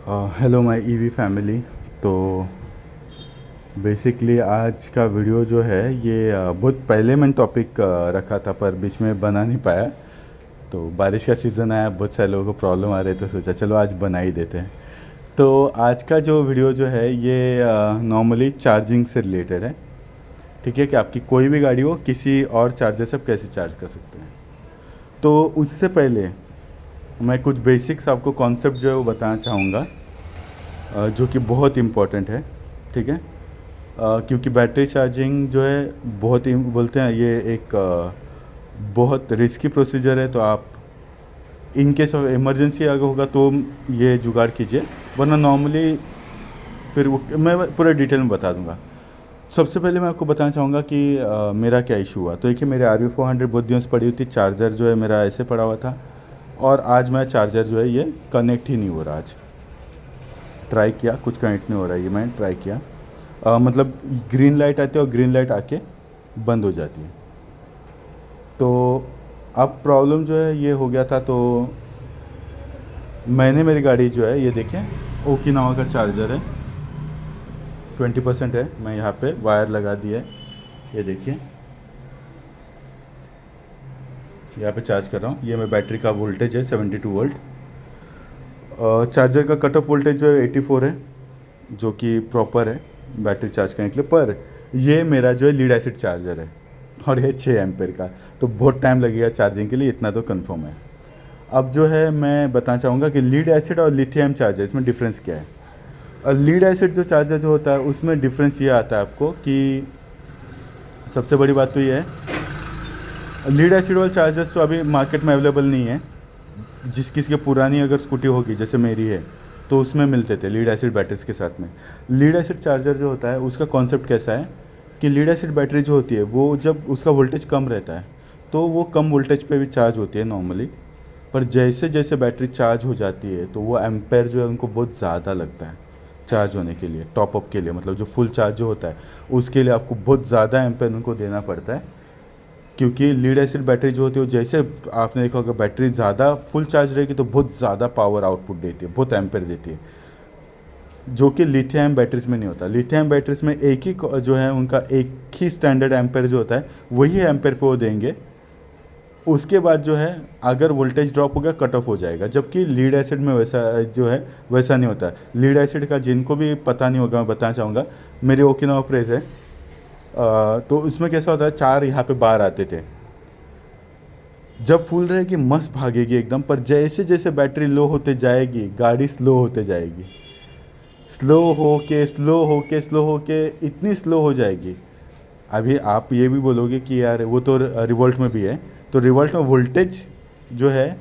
Hello my EV family. तो basically आज का वीडियो जो है ये बहुत पहले मैंने टॉपिक रखा था पर बीच में बना नहीं पाया। तो बारिश का सीज़न आया, बहुत सारे लोगों को प्रॉब्लम आ रही है तो सोचा चलो आज बना ही देते हैं। तो आज का जो वीडियो जो है ये नॉर्मली चार्जिंग से रिलेटेड है। ठीक है कि आपकी कोई भी गाड़ी हो किसी और चार्जर से आप कैसे चार्ज कर सकते हैं। तो उससे पहले मैं कुछ बेसिक्स आपको कॉन्सेप्ट जो है वो बताना चाहूँगा, जो कि बहुत इम्पोर्टेंट है। ठीक है, क्योंकि बैटरी चार्जिंग जो है बहुत ही बोलते हैं ये एक बहुत रिस्की प्रोसीजर है। तो आप इन केस ऑफ इमरजेंसी अगर होगा तो ये जुगाड़ कीजिए, वरना नॉर्मली फिर वो मैं पूरे डिटेल में बता दूंगा। सबसे पहले मैं आपको बताना चाहूँगा कि मेरा क्या इशू हुआ। तो देखिए मेरे RV400 बहुत दिनों से पड़ी हुई थी, चार्जर जो है मेरा ऐसे पड़ा हुआ था और आज मेरा चार्जर जो है ये कनेक्ट ही नहीं हो रहा। आज ट्राई किया, कुछ कनेक्ट नहीं हो रहा है। ये मैंने ट्राई किया, मतलब ग्रीन लाइट आती है और ग्रीन लाइट आके बंद हो जाती है। तो अब प्रॉब्लम जो है ये हो गया था। तो मैंने मेरी गाड़ी जो है ये देखें ओकिनावा का चार्जर है, 20% है। मैं यहाँ पे वायर लगा दिया है, ये देखिए यहाँ पे चार्ज कर रहा हूँ। ये मैं बैटरी का वोल्टेज है 72 वोल्ट। चार्जर का कट ऑफ वोल्टेज जो है 84 है, जो कि प्रॉपर है बैटरी चार्ज करने के लिए। पर ये मेरा जो है लीड एसिड चार्जर है और ये 6 एम्पेयर का, तो बहुत टाइम लगेगा चार्जिंग के लिए, इतना तो कंफर्म है। अब जो है मैं बताना चाहूँगा कि लीड एसिड और लिथियम चार्जर इसमें डिफरेंस क्या है। और लीड एसिड जो चार्जर जो होता है उसमें डिफरेंस ये आता है आपको कि सबसे बड़ी बात तो ये है, लीड एसिड वाले चार्जर्स तो अभी मार्केट में अवेलेबल नहीं है। जिस किसी की पुरानी अगर स्कूटी होगी जैसे मेरी है तो उसमें मिलते थे लीड एसिड बैटरीज के साथ में। लीड एसिड चार्जर जो होता है उसका कॉन्सेप्ट कैसा है कि लीड एसिड बैटरी जो होती है वो जब उसका वोल्टेज कम रहता है तो वो कम वोल्टेज पे भी चार्ज होती है नॉर्मली। पर जैसे जैसे बैटरी चार्ज हो जाती है तो वो एम्पेयर जो है उनको बहुत ज़्यादा लगता है चार्ज होने के लिए, टॉपअप के लिए, मतलब जो फुल चार्ज जो होता है उसके लिए आपको बहुत ज़्यादा एम्पेयर उनको देना पड़ता है। क्योंकि लीड एसिड बैटरी जो होती है वो जैसे आपने देखा होगा बैटरी ज़्यादा फुल चार्ज रहेगी तो बहुत ज़्यादा पावर आउटपुट देती है, बहुत एम्पेयर देती है, जो कि लिथियम बैटरीज में नहीं होता। लिथियम बैटरीज में एक ही जो है उनका एक ही स्टैंडर्ड एम्पेयर जो होता है वही एम्पेयर पे वो देंगे। उसके बाद जो है अगर वोल्टेज ड्रॉप हो गया कट ऑफ हो जाएगा। जबकि लीड एसिड में वैसा जो है वैसा नहीं होता। लीड एसिड का जिनको भी पता नहीं होगा मैं बताना चाहूँगा, मेरी ओकिनावा प्रेस है, तो उसमें कैसा होता है 4 यहाँ पे बार आते थे। जब फुल रहेगी मस्त भागेगी एकदम, पर जैसे जैसे बैटरी लो होते जाएगी गाड़ी स्लो होते जाएगी, स्लो होके स्लो होके स्लो होके इतनी स्लो हो जाएगी। अभी आप ये भी बोलोगे कि यार वो तो रिवोल्ट में भी है, तो रिवोल्ट में वोल्टेज जो है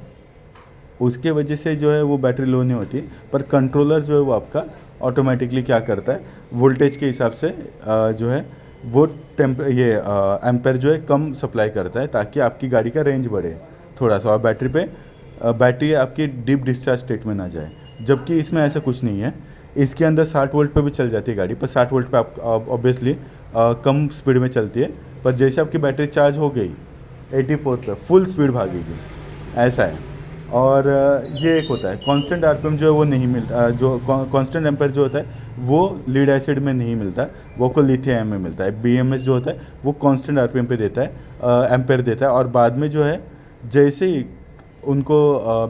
उसके वजह से जो है वो बैटरी लो नहीं होती। पर कंट्रोलर जो है वो आपका ऑटोमेटिकली क्या करता है वोल्टेज के हिसाब से जो है वो एम्पेयर जो है कम सप्लाई करता है ताकि आपकी गाड़ी का रेंज बढ़े थोड़ा सा और बैटरी आपकी डीप डिस्चार्ज स्टेट में ना जाए। जबकि इसमें ऐसा कुछ नहीं है। इसके अंदर 60 वोल्ट पे भी चल जाती है गाड़ी, पर 60 वोल्ट पे आप ऑब्वियसली कम स्पीड में चलती है। पर जैसे आपकी बैटरी चार्ज हो गई 84 पे फुल स्पीड भागेगी, ऐसा है। और ये एक होता है कांस्टेंट आरपीएम जो है वो नहीं मिलता, जो कांस्टेंट एम्पेयर जो होता है वो लीड एसिड में नहीं मिलता, वो को लिथियम में मिलता है। बीएमएस जो होता है वो कांस्टेंट आरपीएम पे देता है, एम्पेयर देता है। और बाद में जो है जैसे ही उनको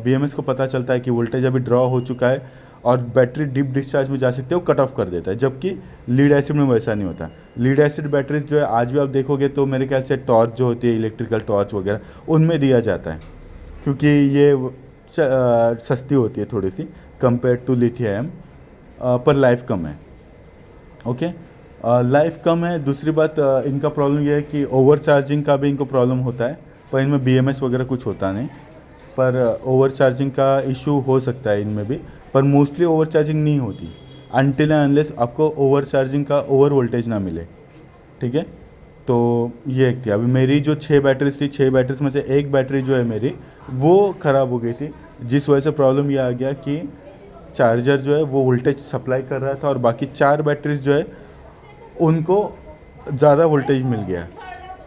बीएमएस को पता चलता है कि वोल्टेज अभी ड्रॉ हो चुका है और बैटरी डीप डिस्चार्ज में जा सकते है, वो कट ऑफ कर देता है। जबकि लीड एसिड में वैसा नहीं होता। लीड एसिड बैटरीज जो है आज भी आप देखोगे तो मेरे ख्याल से टॉर्च जो होती है इलेक्ट्रिकल टॉर्च वगैरह उनमें दिया जाता है, क्योंकि ये सस्ती होती है थोड़ी सी कंपेयर टू लिथियम, पर लाइफ कम है। ओके, लाइफ कम है। दूसरी बात इनका प्रॉब्लम ये है कि ओवर चार्जिंग का भी इनको प्रॉब्लम होता है, पर इनमें बीएमएस वगैरह कुछ होता नहीं। पर ओवर चार्जिंग का इशू हो सकता है इनमें भी, पर मोस्टली ओवर चार्जिंग नहीं होती अनटिल एंड अनलेस आपको ओवर चार्जिंग का ओवर वोल्टेज ना मिले। ठीक है, तो ये एक थी। अभी मेरी जो 6 बैटरीज थी, 6 बैटरीज में से एक बैटरी जो है मेरी वो ख़राब हो गई थी, जिस वजह से प्रॉब्लम ये आ गया कि चार्जर जो है वो वोल्टेज सप्लाई कर रहा था और बाकी 4 बैटरीज जो है उनको ज़्यादा वोल्टेज मिल गया,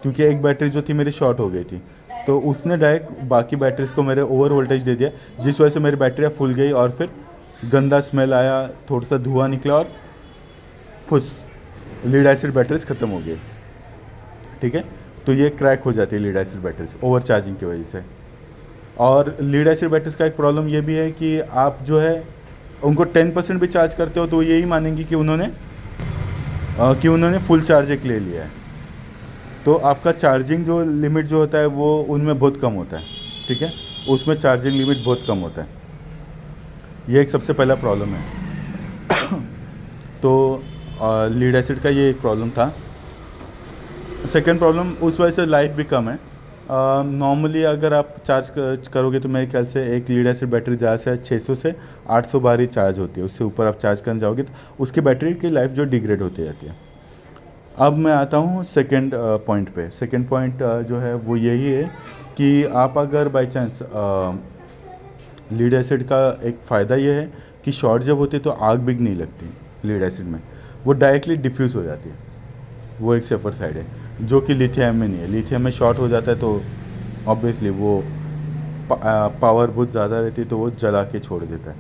क्योंकि एक बैटरी जो थी मेरी शॉर्ट हो गई थी। तो उसने डायरेक्ट बाकी बैटरीज को मेरे ओवर वोल्टेज दे दिया, जिस वजह से मेरी बैटरियाँ फुल गई और फिर गंदा स्मेल आया, थोड़ा सा धुआं निकला और फुस, लीड एसिड बैटरीज ख़त्म हो गई। ठीक है, तो ये क्रैक हो जाती है lead acid batteries over charging की वजह से। और लीड एसिड बैटरीज का एक प्रॉब्लम ये भी है कि आप जो है उनको 10% भी चार्ज करते हो तो यही मानेंगे कि उन्होंने फुल चार्ज एक ले लिया है। तो आपका चार्जिंग जो लिमिट जो होता है वो उनमें बहुत कम होता है। ठीक है, उसमें चार्जिंग लिमिट बहुत कम होता है, ये एक सबसे पहला प्रॉब्लम है। तो लीड एसिड का ये एक प्रॉब्लम था। सेकेंड प्रॉब्लम उस वजह से लाइफ भी कम है। नॉर्मली अगर आप चार्ज करोगे तो मेरे ख्याल से एक लीड एसिड बैटरी ज़्यादा से 600 से 800 बार ही चार्ज होती है। उससे ऊपर आप चार्ज करने जाओगे तो उसकी बैटरी की लाइफ जो डिग्रेड होती जाती है। अब मैं आता हूँ सेकेंड पॉइंट पे। सेकेंड पॉइंट जो है वो यही है कि आप अगर बाई चांस लीड एसिड का एक फ़ायदा ये है कि शॉर्ट जब होती है तो आग भी नहीं लगती लीड एसिड में, वो डायरेक्टली डिफ्यूज़ हो जाती है। वो एक सेफर साइड है जो कि लिथियम में नहीं है। लिथियम में शॉर्ट हो जाता है तो ऑब्वियसली वो पावर बहुत ज़्यादा रहती है तो वो जला के छोड़ देता है।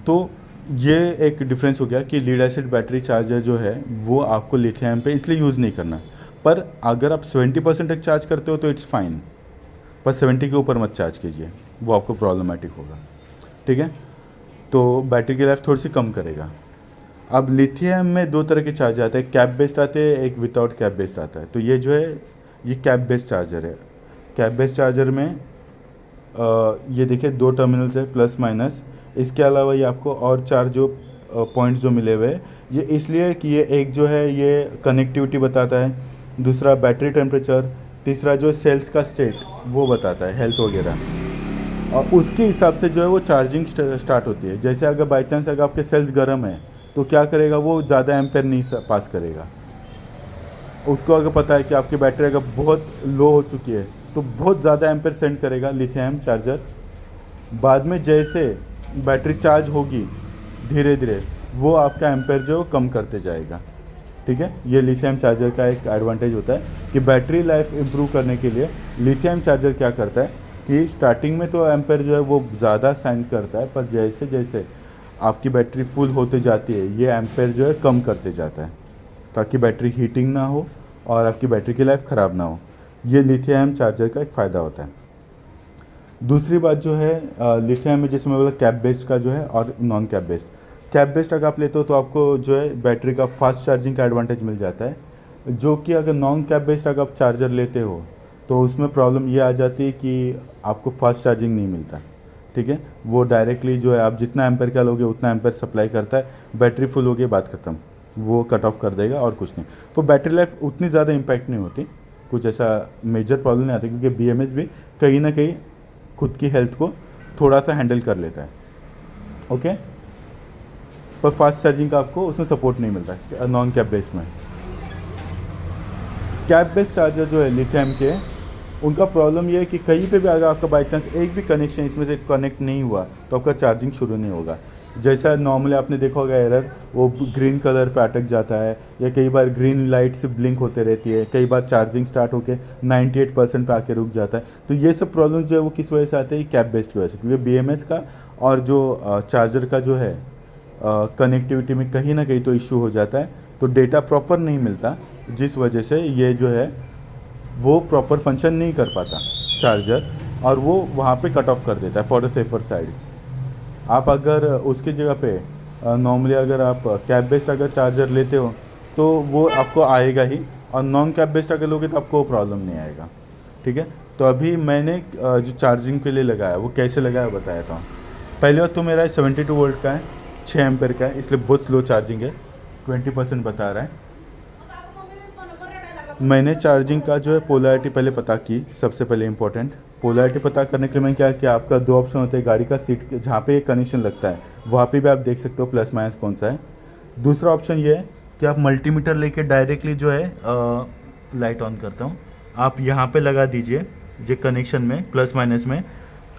तो ये एक डिफरेंस हो गया कि लीड एसिड बैटरी चार्जर जो है वो आपको लिथियम पे इसलिए यूज़ नहीं करना। पर अगर आप 70% तक चार्ज करते हो तो इट्स फाइन, पर 70 के ऊपर मत चार्ज कीजिए, वो आपको प्रॉब्लमेटिक होगा। ठीक है, तो बैटरी की लाइफ थोड़ी सी कम करेगा। अब लिथियम में दो तरह के चार्जर आते हैं, कैप बेस्ड आते हैं, एक विदाउट कैप बेस्ड आता है। तो ये जो है ये कैप बेस्ड चार्जर है। कैप बेस्ड चार्जर में ये देखिए 2 टर्मिनल्स है प्लस माइनस। इसके अलावा ये आपको और 4 जो पॉइंट्स जो मिले हुए हैं, ये इसलिए कि ये एक जो है ये कनेक्टिविटी बताता है, दूसरा बैटरी टेम्परेचर, तीसरा जो सेल्स का स्टेट वो बताता है, हेल्थ वगैरह। और उसके हिसाब से जो है वो चार्जिंग स्टार्ट होती है। जैसे अगर बाई चांस अगर आपके सेल्स गर्म है तो क्या करेगा, वो ज़्यादा एम्पेयर नहीं पास करेगा। उसको अगर पता है कि आपकी बैटरी अगर बहुत लो हो चुकी है तो बहुत ज़्यादा एम्पेयर सेंड करेगा लिथियम चार्जर। बाद में जैसे बैटरी चार्ज होगी धीरे धीरे वो आपका एम्पेयर जो कम करते जाएगा। ठीक है, ये लिथियम चार्जर का एक एडवांटेज होता है कि बैटरी लाइफ इम्प्रूव करने के लिए लिथियम चार्जर क्या करता है कि स्टार्टिंग में तो एम्पेयर जो है वो ज़्यादा सेंड करता है, पर जैसे जैसे आपकी बैटरी फुल होते जाती है ये एम्पेयर जो है कम करते जाता है, ताकि बैटरी हीटिंग ना हो और आपकी बैटरी की लाइफ ख़राब ना हो। ये लिथियम चार्जर का एक फ़ायदा होता है। दूसरी बात जो है लिथियम में जैसे मैं बोला कैप बेस्ड का जो है और non cap based. Cap based अगर आप लेते हो तो आपको जो है बैटरी का फास्ट चार्जिंग का एडवांटेज मिल जाता है, जो कि अगर नॉन कैप बेस्ड अगर आप चार्जर लेते हो तो उसमें प्रॉब्लम ये आ जाती है कि आपको फास्ट चार्जिंग नहीं मिलता। ठीक है, वो डायरेक्टली जो है आप जितना एम्पेयर का लोगे उतना एम्पेयर सप्लाई करता है, बैटरी फुल हो गई बात ख़त्म, वो कट ऑफ कर देगा और कुछ नहीं। तो बैटरी लाइफ उतनी ज़्यादा इम्पैक्ट नहीं होती, कुछ ऐसा मेजर प्रॉब्लम नहीं आती, क्योंकि BMS भी कहीं ना कहीं खुद की हेल्थ को थोड़ा सा हैंडल कर लेता है। ओके, पर फास्ट चार्जिंग का आपको उसमें सपोर्ट नहीं मिलता है नॉन कैप बेस्ड में। कैप बेस्ड चार्जर जो है लिथियम के, उनका प्रॉब्लम ये है कि कहीं पे भी अगर आपका बाई चांस एक भी कनेक्शन इसमें से कनेक्ट नहीं हुआ तो आपका चार्जिंग शुरू नहीं होगा। जैसा नॉर्मली आपने देखा होगा एरर, वो ग्रीन कलर पे अटक जाता है, या कई बार ग्रीन लाइट से ब्लिंक होते रहती है, कई बार चार्जिंग स्टार्ट होकर 98% पे आके रुक जाता है। तो ये सब प्रॉब्लम जो है वो किस वजह से आते हैं, कैप बेस्ड की वजह से, क्योंकि BMS का और जो चार्जर का जो है कनेक्टिविटी में कहीं ना कहीं तो इशू हो जाता है, तो डेटा प्रॉपर नहीं मिलता, जिस वजह से ये जो है वो प्रॉपर फंक्शन नहीं कर पाता चार्जर, और वो वहाँ पे कट ऑफ कर देता है फॉर द सेफर साइड। आप अगर उसकी जगह पे नॉर्मली अगर आप कैप बेस्ड अगर चार्जर लेते हो तो वो आपको आएगा ही, और नॉन कैप बेस्ड अगर लोगे तो आपको प्रॉब्लम नहीं आएगा। ठीक है, तो अभी मैंने जो चार्जिंग के लिए लगाया वो कैसे लगाया बताया था। पहले बात तो मेरा 72 वोल्ट का है, 6 एम्पेयर का है, इसलिए बहुत स्लो चार्जिंग है, 20% बता रहा है। मैंने चार्जिंग का जो है पोलैरिटी पहले पता की, सबसे पहले इंपॉर्टेंट पोलैरिटी पता करने के लिए मैं क्या किया, आपका 2 ऑप्शन होते हैं गाड़ी का सीट के जहाँ पे कनेक्शन लगता है वहाँ पे भी आप देख सकते हो प्लस माइनस कौन सा है। दूसरा ऑप्शन ये है कि आप मल्टीमीटर लेके डायरेक्टली जो है लाइट ऑन करता हूँ, आप यहाँ पे लगा दीजिए जो कनेक्शन में प्लस माइनस में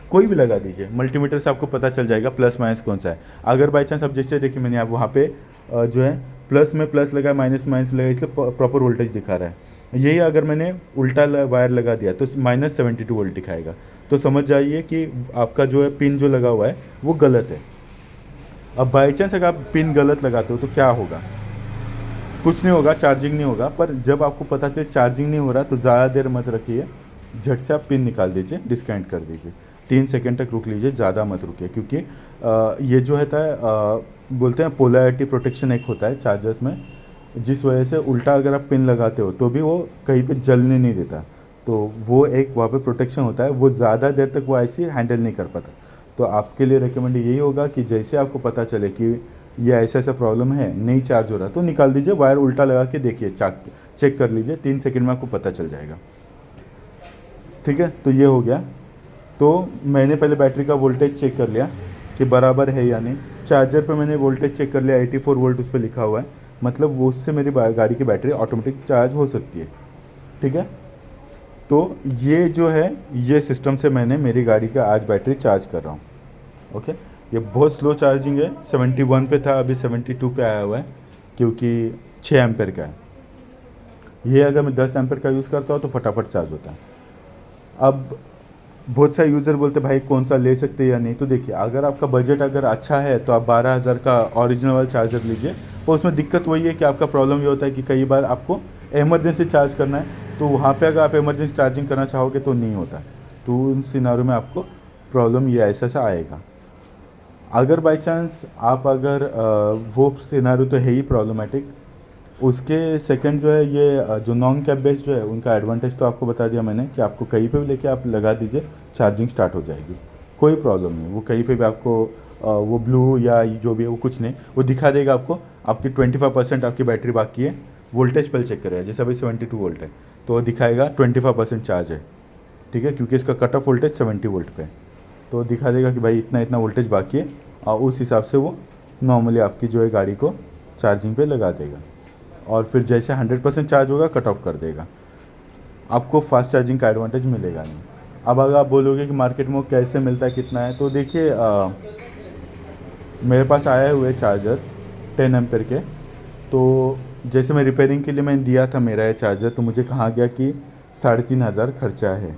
कोई भी लगा दीजिए, मल्टीमीटर से आपको पता चल जाएगा प्लस माइनस कौन सा है। अगर बाई चांस आप जैसे देखिए मैंने आप वहाँ पे जो है प्लस में प्लस लगा, माइनस माइनस लगा, इसलिए प्रॉपर वोल्टेज दिखा रहा है। यही अगर मैंने उल्टा वायर लगा दिया तो -72 वोल्ट दिखाएगा। तो समझ जाइए कि आपका जो है पिन जो लगा हुआ है वो गलत है। अब बाई चांस अगर आप पिन गलत लगाते हो तो क्या होगा, कुछ नहीं होगा, चार्जिंग नहीं होगा। पर जब आपको पता चले चार्जिंग नहीं हो रहा तो ज़्यादा देर मत रखिए, झट से आप पिन निकाल दीजिए, डिस्कनेक्ट कर दीजिए, 3 सेकंड तक रुक लीजिए, ज़्यादा मत रुकिए। क्योंकि ये जो होता है बोलते हैं पोलैरिटी प्रोटेक्शन एक होता है चार्जर्स में, जिस वजह से उल्टा अगर आप पिन लगाते हो तो भी वो कहीं पे जलने नहीं देता। तो वो एक वहाँ पे प्रोटेक्शन होता है, वो ज़्यादा देर तक वो ऐसे हैंडल नहीं कर पाता। तो आपके लिए रिकमेंड यही होगा कि जैसे आपको पता चले कि ये ऐसा ऐसा प्रॉब्लम है, नहीं चार्ज हो रहा, तो निकाल दीजिए, वायर उल्टा लगा के देखिए, चेक कर लीजिए, 3 सेकंड में आपको पता चल जाएगा। ठीक है, तो ये हो गया। तो मैंने पहले बैटरी का वोल्टेज चेक कर लिया कि बराबर है या नहीं। चार्जर पे मैंने वोल्टेज चेक कर लिया, 84 वोल्ट उस पर लिखा हुआ है, मतलब वो उससे मेरी गाड़ी की बैटरी ऑटोमेटिक चार्ज हो सकती है। ठीक है, तो ये जो है, ये सिस्टम से मैंने मेरी गाड़ी का आज बैटरी चार्ज कर रहा हूँ। ओके, ये बहुत स्लो चार्जिंग है, 71 पे था, अभी 72 पे आया हुआ है, क्योंकि 6 एम्पेयर का है। ये अगर मैं 10 एम्पेयर का यूज़ करता हूँ तो फटाफट चार्ज होता है। अब बहुत सारे यूज़र बोलते भाई कौन सा ले सकते हैं या नहीं, तो देखिए, अगर आपका बजट अगर अच्छा है तो आप 12,000 का ओरिजिनल वाला चार्जर लीजिए। और उसमें दिक्कत वही है कि आपका प्रॉब्लम ये होता है कि कई बार आपको इमरजेंसी चार्ज करना है, तो वहाँ पे अगर आप इमरजेंसी चार्जिंग करना चाहोगे तो नहीं होता, तो उन सिनारियों में आपको प्रॉब्लम ये ऐसा सा आएगा। अगर बाई चांस आप अगर वो सिनारियो तो है ही प्रॉब्लमेटिक, उसके सेकंड जो है ये जो नॉन कैप बेस्ड जो है, उनका एडवांटेज तो आपको बता दिया मैंने कि आपको कहीं पे भी लेके आप लगा दीजिए, चार्जिंग स्टार्ट हो जाएगी, कोई प्रॉब्लम नहीं। वो कहीं पे भी आपको वो ब्लू या जो भी है वो कुछ नहीं, वो दिखा देगा आपको, आपकी 25% आपकी बैटरी बाकी है। वोल्टेज पहले चेक करेगा, जैसे अभी 72 वोल्ट है तो वो दिखाएगा 25% चार्ज है। ठीक है, क्योंकि इसका कट ऑफ वोल्टेज 70 वोल्ट पे है, तो दिखा देगा कि भाई इतना इतना वोल्टेज बाकी है, और उस हिसाब से वो नॉर्मली आपकी जो है गाड़ी को चार्जिंग पे लगा देगा। और फिर जैसे 100% चार्ज होगा कट ऑफ कर देगा, आपको फास्ट चार्जिंग का एडवांटेज मिलेगा नहीं। अब अगर आप बोलोगे कि मार्केट में वो कैसे मिलता है, कितना है, तो देखिए मेरे पास आए हुए चार्जर 10 एम्पेयर के, तो जैसे मैं रिपेयरिंग के लिए मैंने दिया था मेरा ये चार्जर, तो मुझे कहा गया कि 3,500 खर्चा है।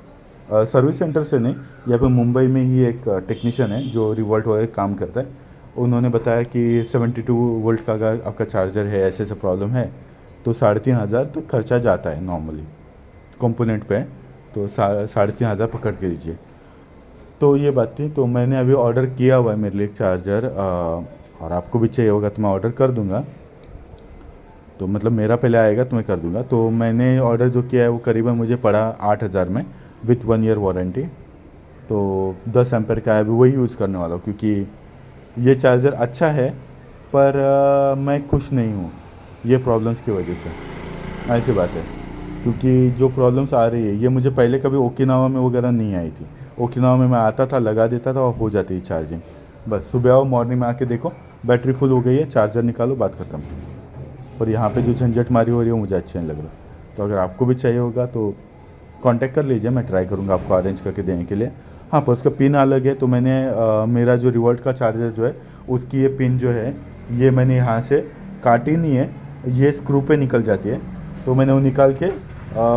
सर्विस सेंटर से नहीं, यहाँ पे मुंबई में ही एक टेक्नीशियन है जो रिवोल्ट वगैरह काम करता है, उन्होंने बताया कि 72 वोल्ट का अगर आपका चार्जर है, ऐसे ऐसे प्रॉब्लम है, तो 3,500 तो खर्चा जाता है नॉर्मली कंपोनेंट पे, तो 3,500 पकड़ के लीजिए। तो ये बात थी, तो मैंने अभी ऑर्डर किया हुआ है मेरे लिए एक चार्जर, और आपको भी चाहिए होगा तो मैं ऑर्डर कर दूँगा। तो मतलब मेरा पहले आएगा तो मैं कर दूँगा। तो मैंने ऑर्डर जो किया है वो करीबन मुझे पड़ा 8,000 में, विथ 1 ईयर वारंटी। तो 10 एम्पेयर का है, अभी वही यूज़ करने वाला हूँ, क्योंकि ये चार्जर अच्छा है, पर मैं खुश नहीं हूँ ये प्रॉब्लम्स की वजह से। ऐसी बात है, क्योंकि जो प्रॉब्लम्स आ रही है ये मुझे पहले कभी ओकिनावा में वगैरह नहीं आई थी। ओकिनावा में मैं आता था, लगा देता था और हो जाती थी चार्जिंग, बस सुबह आओ, मॉर्निंग में आके देखो बैटरी फुल हो गई है, चार्जर निकालो, बात ख़त्म। और यहाँ पे जो झंझट मारी हो रही है मुझे अच्छी नहीं लग रहा। तो अगर आपको भी चाहिए होगा तो कांटेक्ट कर लीजिए, मैं ट्राई करूँगा आपको अरेंज करके देने के लिए। हाँ, पर उसका पिन अलग है, तो मैंने मेरा जो रिवोल्ट का चार्जर जो है उसकी ये पिन जो है, ये मैंने यहाँ से काटी नहीं है, ये स्क्रू पे निकल जाती है, तो मैंने वो निकाल के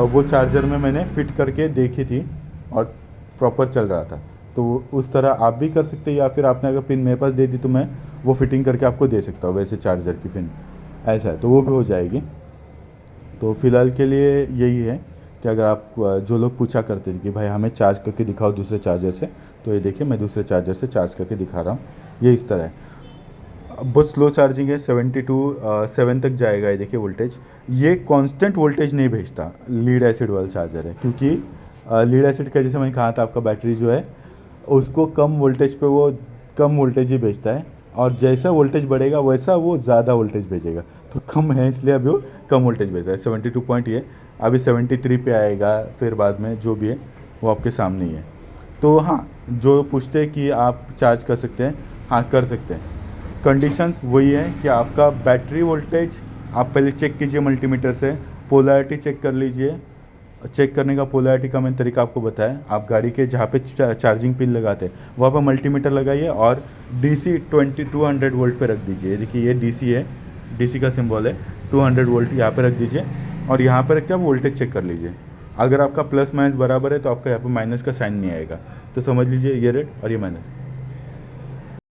वो चार्जर में मैंने फ़िट करके देखी थी और प्रॉपर चल रहा था। तो उस तरह आप भी कर सकते हैं, या फिर आपने अगर पिन मेरे पास दे दी तो मैं वो फिटिंग करके आपको दे सकता हूँ वैसे चार्जर की पिन, ऐसा है तो वो भी हो जाएगी। तो फ़िलहाल के लिए यही है कि अगर आप जो लोग पूछा करते थे कि भाई हमें चार्ज करके दिखाओ दूसरे चार्जर से, तो ये देखिए मैं दूसरे चार्जर से चार्ज करके दिखा रहा हूँ, ये इस तरह है। बहुत स्लो चार्जिंग है, 7 तक जाएगा। ये देखिए वोल्टेज, ये कांस्टेंट वोल्टेज नहीं भेजता, लीड एसिड वाला चार्जर है, क्योंकि लीड एसिड का जैसे मैंने कहा था आपका बैटरी जो है उसको कम वोल्टेज पे वो कम वोल्टेज ही भेजता है, और जैसा वोल्टेज बढ़ेगा वैसा वो ज़्यादा वोल्टेज भेजेगा। तो कम है इसलिए अभी वो कम वोल्टेज भेज रहा है, 72 पॉइंट, ये अभी 73 पे आएगा, फिर बाद में जो भी है वो आपके सामने ही है। तो हाँ, जो पूछते हैं कि आप चार्ज कर सकते हैं, हाँ कर सकते हैं। कंडीशंस वही है कि आपका बैटरी वोल्टेज आप पहले चेक कीजिए मल्टीमीटर से, पोलैरिटी चेक कर लीजिए। चेक करने का पोलैरिटी का मैंने तरीका आपको बताया, आप गाड़ी के जहाँ पे चार्जिंग पिन लगाते हैं वहाँ पर मल्टीमीटर लगाइए और DC 200 वोल्ट पे रख दीजिए। देखिए ये DC है, DC का सिंबल है, 200 वोल्ट यहाँ पे रख दीजिए, और यहाँ पर रख के आप वोल्टेज चेक कर लीजिए। अगर आपका प्लस माइनस बराबर है तो आपका यहाँ पर माइनस का साइन नहीं आएगा, तो समझ लीजिए ये रेड और ये माइनस।